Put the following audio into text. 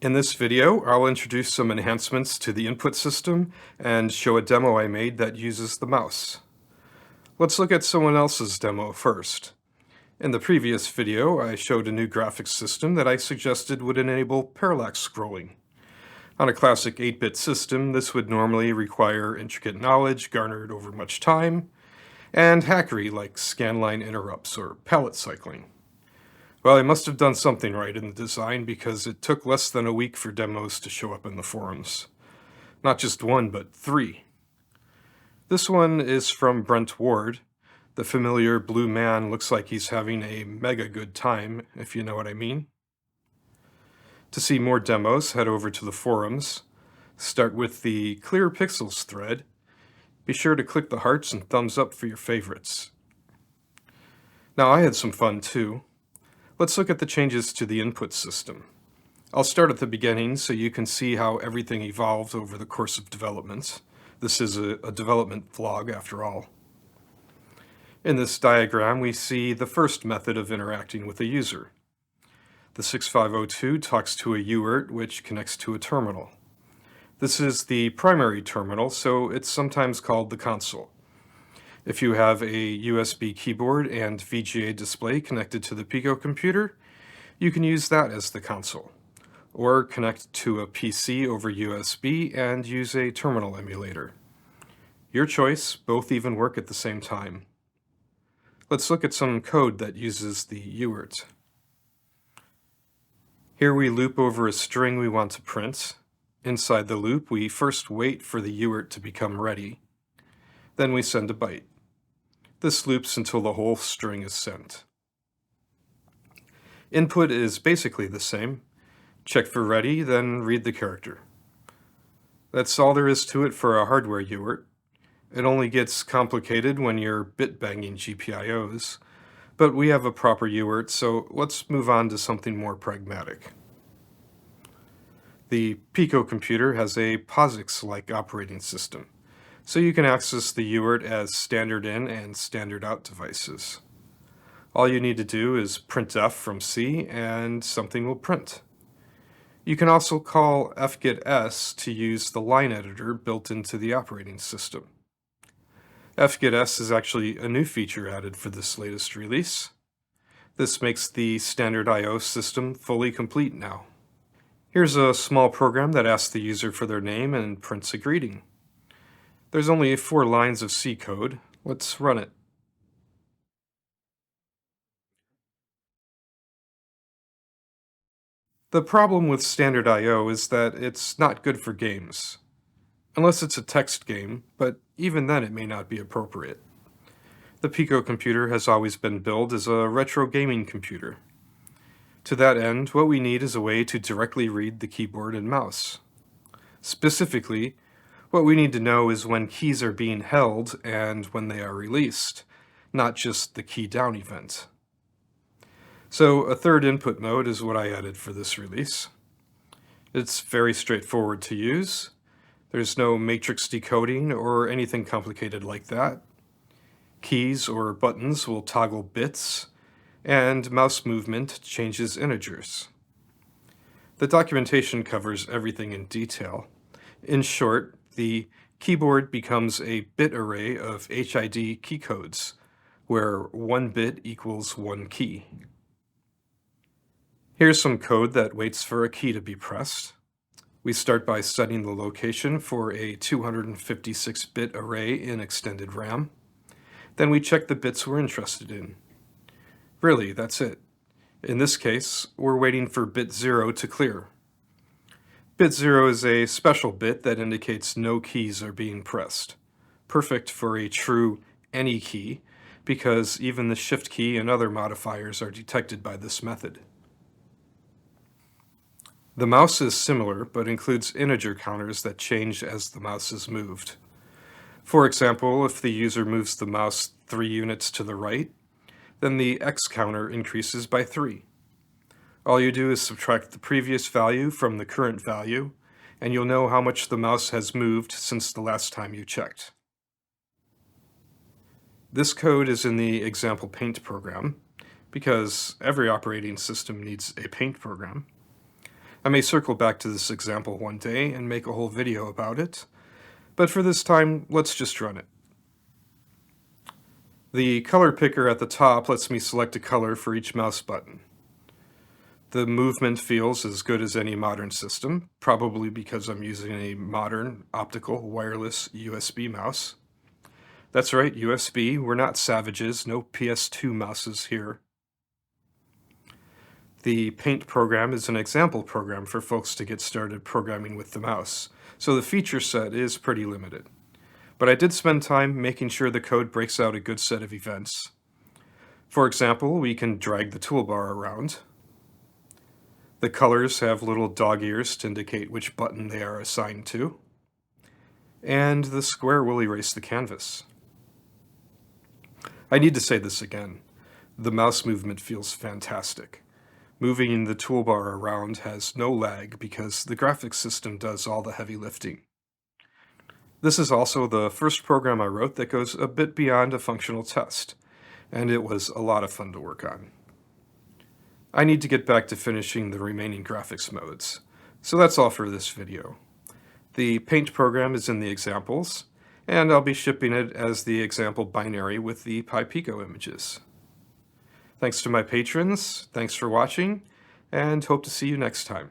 In this video, I'll introduce some enhancements to the input system and show a demo I made that uses the mouse. Let's look at someone else's demo first. In the previous video, I showed a new graphics system that I suggested would enable parallax scrolling. On a classic 8-bit system, this would normally require intricate knowledge garnered over much time, and hackery like scanline interrupts or palette cycling. Well, I must have done something right in the design because it took less than a week for demos to show up in the forums. Not just one, but 3. This one is from Brent Ward. The familiar blue man looks like he's having a mega good time, if you know what I mean. To see more demos, head over to the forums. Start with the Clear Pixels thread. Be sure to click the hearts and thumbs up for your favorites. Now, I had some fun too. Let's look at the changes to the input system. I'll start at the beginning so you can see how everything evolved over the course of development. This is a development vlog after all. In this diagram, we see the first method of interacting with a user. The 6502 talks to a UART, which connects to a terminal. This is the primary terminal, so it's sometimes called the console. If you have a USB keyboard and VGA display connected to the Pico computer, you can use that as the console, or connect to a PC over USB and use a terminal emulator. Your choice, both even work at the same time. Let's look at some code that uses the UART. Here we loop over a string we want to print. Inside the loop, we first wait for the UART to become ready. Then we send a byte. This loops until the whole string is sent. Input is basically the same. Check for ready, then read the character. That's all there is to it for a hardware UART. It only gets complicated when you're bit-banging GPIOs, but we have a proper UART, so let's move on to something more pragmatic. The Pico computer has a POSIX-like operating system, so you can access the UART as standard in and standard out devices. All you need to do is printf from C and something will print. You can also call fgets to use the line editor built into the operating system. fgets is actually a new feature added for this latest release. This makes the standard I/O system fully complete now. Here's a small program that asks the user for their name and prints a greeting. There's only 4 lines of C code. Let's run it. The problem with standard I/O is that it's not good for games. Unless it's a text game, but even then it may not be appropriate. The Pico computer has always been billed as a retro gaming computer. To that end, what we need is a way to directly read the keyboard and mouse. Specifically, what we need to know is when keys are being held and when they are released, not just the key down event. So a third input mode is what I added for this release. It's very straightforward to use. There's no matrix decoding or anything complicated like that. Keys or buttons will toggle bits, and mouse movement changes integers. The documentation covers everything in detail. In short, the keyboard becomes a bit array of HID key codes, where 1 bit equals 1 key. Here's some code that waits for a key to be pressed. We start by setting the location for a 256-bit array in extended RAM. Then we check the bits we're interested in. Really, that's it. In this case, we're waiting for bit 0 to clear. Bit 0 is a special bit that indicates no keys are being pressed. Perfect for a true any key, because even the shift key and other modifiers are detected by this method. The mouse is similar, but includes integer counters that change as the mouse is moved. For example, if the user moves the mouse 3 units to the right, then the X counter increases by 3. All you do is subtract the previous value from the current value, and you'll know how much the mouse has moved since the last time you checked. This code is in the example paint program, because every operating system needs a paint program. I may circle back to this example one day and make a whole video about it, but for this time, let's just run it. The color picker at the top lets me select a color for each mouse button. The movement feels as good as any modern system, probably because I'm using a modern, optical, wireless USB mouse. That's right, USB. We're not savages, no PS2 mouses here. The Paint program is an example program for folks to get started programming with the mouse, so the feature set is pretty limited. But I did spend time making sure the code breaks out a good set of events. For example, we can drag the toolbar around. The colors have little dog ears to indicate which button they are assigned to. And the square will erase the canvas. I need to say this again. The mouse movement feels fantastic. Moving the toolbar around has no lag because the graphics system does all the heavy lifting. This is also the first program I wrote that goes a bit beyond a functional test, and it was a lot of fun to work on. I need to get back to finishing the remaining graphics modes, so that's all for this video. The Paint program is in the examples, and I'll be shipping it as the example binary with the PyPico images. Thanks to my patrons, thanks for watching, and hope to see you next time.